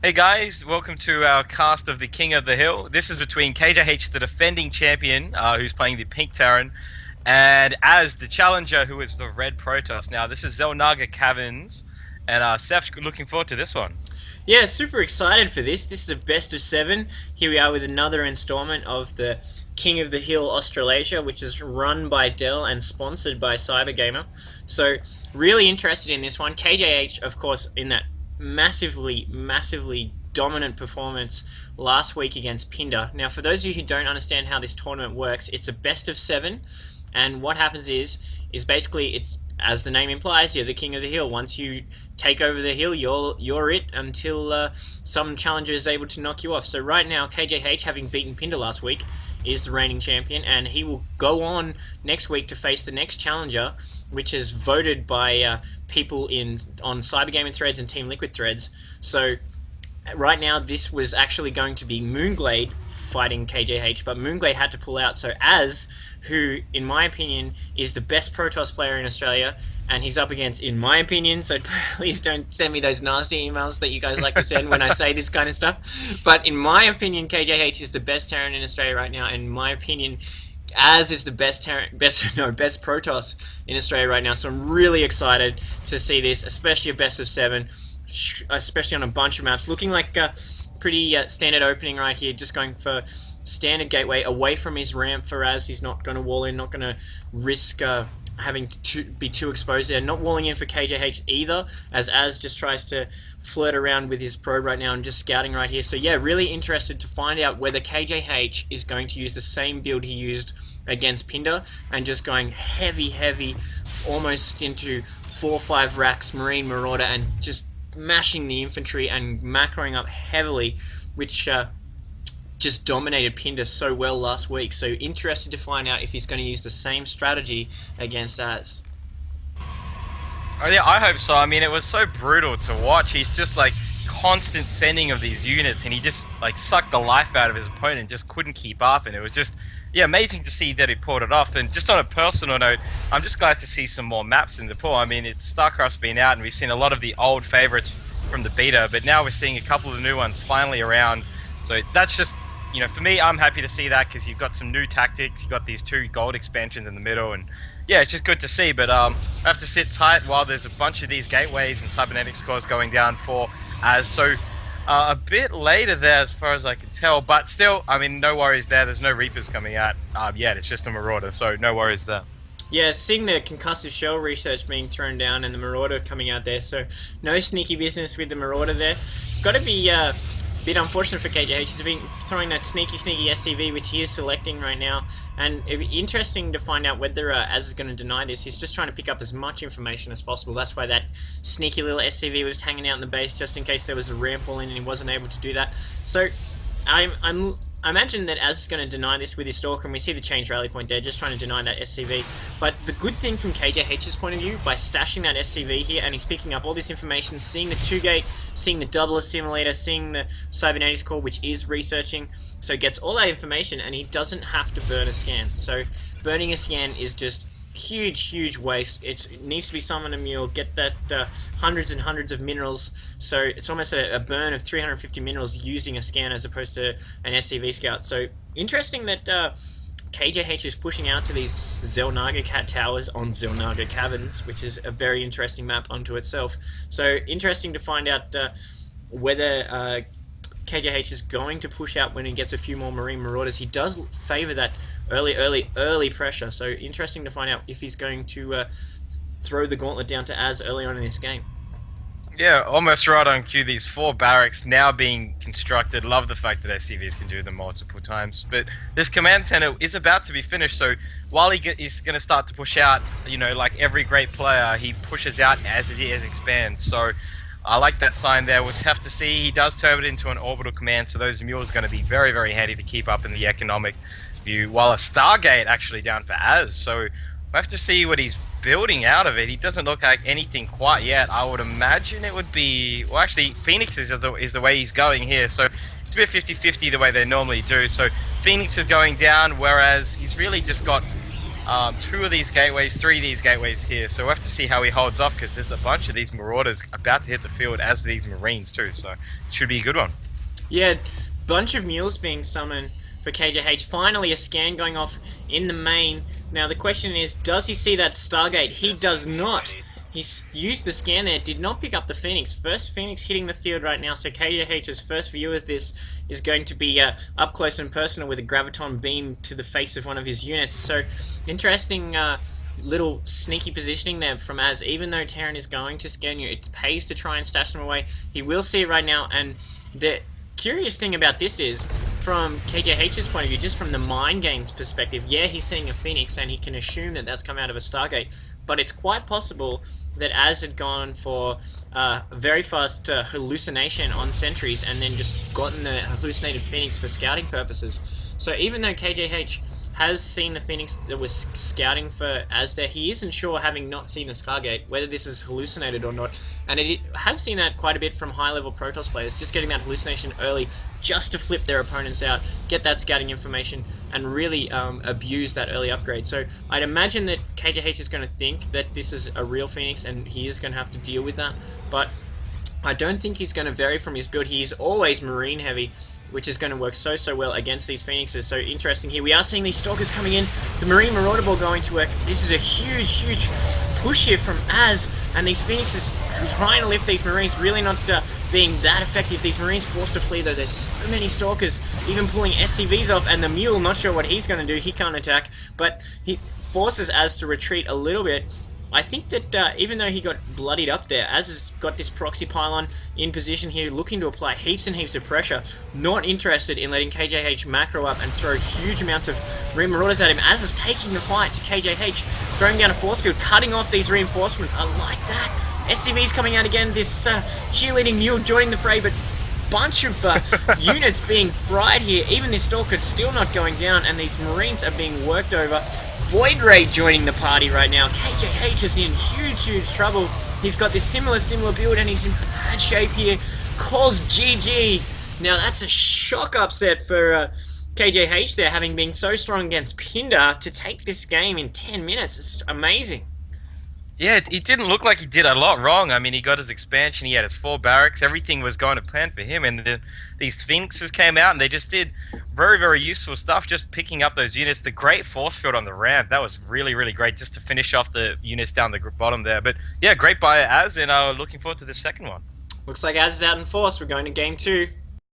Hey guys, welcome to our cast of the King of the Hill. This is between KJH, the defending champion, who's playing the Pink Terran, and Az, the challenger, who is the Red Protoss. Now, this is Zelnaga Caverns, and Seth's looking forward to this one. Yeah, super excited for this. This is a best of 7. Here we are with another installment of the King of the Hill Australasia, which is run by Dell and sponsored by Cybergamer. So, really interested in this one. KJH, of course, in that massively dominant performance last week against Pinder. Now, for those of you who don't understand how this tournament works, it's a best of 7, and what happens is basically it's, as the name implies, you're the king of the hill. Once you take over the hill, you're it until some challenger is able to knock you off. So right now, KJH, having beaten Pinder last week, is the reigning champion, and he will go on next week to face the next challenger, which is voted by people on Cybergaming threads and Team Liquid threads. So right now, this was actually going to be Moonglade fighting KJH, but Moonglade had to pull out. So Az, who in my opinion is the best Protoss player in Australia, and he's up against, in my opinion, so please don't send me those nasty emails that you guys like to send when I say this kind of stuff, but in my opinion, KJH is the best Terran in Australia right now. In my opinion, Az is the best Protoss in Australia right now. So I'm really excited to see this, especially a best of 7, especially on a bunch of maps. Looking like pretty standard opening right here, just going for standard gateway away from his ramp for Az. He's not going to wall in, not going to risk having to be too exposed there. Not walling in for KJH either, as Az just tries to flirt around with his probe right now and just scouting right here. So yeah, really interested to find out whether KJH is going to use the same build he used against Pinder and just going heavy, almost into 4 or 5 racks Marine Marauder and just mashing the infantry and macroing up heavily, which just dominated Pinder so well last week. So interested to find out if he's going to use the same strategy against Az. Oh yeah, I hope so. I mean, it was so brutal to watch. He's just like constant sending of these units, and he just like sucked the life out of his opponent and just couldn't keep up, and it was just amazing to see that he pulled it off. And just on a personal note, I'm just glad to see some more maps in the pool. I mean, Starcraft's been out, and we've seen a lot of the old favorites from the beta, but now we're seeing a couple of the new ones finally around. So that's just, for me, I'm happy to see that, because you've got some new tactics, you've got these 2 gold expansions in the middle, and yeah, it's just good to see. But I have to sit tight while there's a bunch of these gateways and cybernetic scores going down for Az. So a bit later there as far as I can tell, but still, I mean, no worries there. There's no Reapers coming out yet. It's just a Marauder, so no worries there. Yeah, seeing the concussive shell research being thrown down and the Marauder coming out there, so no sneaky business with the Marauder there. Got to be a bit unfortunate for KJH. He's been throwing that sneaky SCV, which he is selecting right now, and it'd be interesting to find out whether Az is going to deny this. He's just trying to pick up as much information as possible. That's why that sneaky little SCV was hanging out in the base, just in case there was a ramp wall in and he wasn't able to do that. So I imagine that Az is going to deny this with his Stalker, and we see the change rally point there, just trying to deny that SCV. But the good thing from KJH's point of view, by stashing that SCV here, and he's picking up all this information, seeing the 2-gate, seeing the double assimilator, seeing the cybernetics core, which is researching, so gets all that information, and he doesn't have to burn a scan. So burning a scan is just huge waste. It needs to be summon a mule, get that hundreds and hundreds of minerals, so it's almost a burn of 350 minerals using a scan as opposed to an SCV scout. So interesting that KJH is pushing out to these Zelnaga Cat Towers on Zelnaga Caverns, which is a very interesting map unto itself. So interesting to find out whether KJH is going to push out when he gets a few more Marine Marauders. He does favour that early pressure, so interesting to find out if he's going to throw the gauntlet down to Az early on in this game. Yeah, almost right on cue. These 4 barracks now being constructed. Love the fact that SCVs can do them multiple times. But this command center is about to be finished, so while he's going to start to push out, like every great player, he pushes out as it expands. So I like that sign there. We'll have to see. He does turn it into an orbital command, so those mules are going to be very handy to keep up in the economic view, while a Stargate actually down for Az. So we'll have to see what he's building out of it. He doesn't look like anything quite yet. I would imagine it would be... Well, actually, Phoenix is the way he's going here, so it's a bit 50-50 the way they normally do. So Phoenix is going down, whereas he's really just got two of these gateways, three of these gateways here. So we'll have to see how he holds up, because there's a bunch of these Marauders about to hit the field, as these Marines too. So it should be a good one. Yeah, bunch of mules being summoned for KJH. Finally, a scan going off in the main. Now the question is, does he see that Stargate? He does not. He's used the scan there, did not pick up the Phoenix. First Phoenix hitting the field right now, so KJH's first view of this is going to be up close and personal with a graviton beam to the face of one of his units. So, interesting little sneaky positioning there from Az. Even though Terran is going to scan you, it pays to try and stash them away. He will see it right now, and the curious thing about this is, from KJH's point of view, just from the mind games perspective, yeah, he's seeing a Phoenix and he can assume that that's come out of a Stargate, but it's quite possible that Az had gone for a very fast hallucination on sentries and then just gotten the hallucinated Phoenix for scouting purposes. So even though KJH has seen the Phoenix that was scouting for Az there, he isn't sure, having not seen the Stargate, whether this is hallucinated or not. And I have seen that quite a bit from high-level Protoss players, just getting that hallucination early just to flip their opponents out, get that scouting information, and really abuse that early upgrade. So I'd imagine that KJH is going to think that this is a real Phoenix, and he is going to have to deal with that. But I don't think he's going to vary from his build. He's always Marine heavy, which is going to work so well against these Phoenixes. So interesting here. We are seeing these Stalkers coming in. The Marine Marauder Ball going to work. This is a huge push here from Az, and these Phoenixes trying to lift these Marines, really not being that effective. These Marines forced to flee though. There's so many Stalkers, even pulling SCVs off, and the Mule, not sure what he's going to do. He can't attack, but he forces Az to retreat a little bit. I think that even though he got bloodied up there, Az has got this proxy pylon in position here, looking to apply heaps and heaps of pressure, not interested in letting KJH macro up and throw huge amounts of Marine Marauders at him. Az is taking the fight to KJH, throwing down a force field, cutting off these reinforcements. I like that. SCV's coming out again, this cheerleading Mule joining the fray, but bunch of units being fried here. Even this Stalker still not going down, and these Marines are being worked over. Void Ray joining the party right now. KJH is in huge trouble. He's got this similar build, and he's in bad shape here. Calls GG. Now that's a shock upset for KJH there, having been so strong against Pindar, to take this game in 10 minutes. It's amazing. Yeah, it didn't look like he did a lot wrong. I mean, he got his expansion, he had his 4 barracks, everything was going to plan for him, and then these Phoenixes came out and they just did very useful stuff, just picking up those units. The great force field on the ramp, that was really great, just to finish off the units down the bottom there. But yeah, great by Az, and looking forward to the second one. Looks like Az is out in force. We're going to game 2.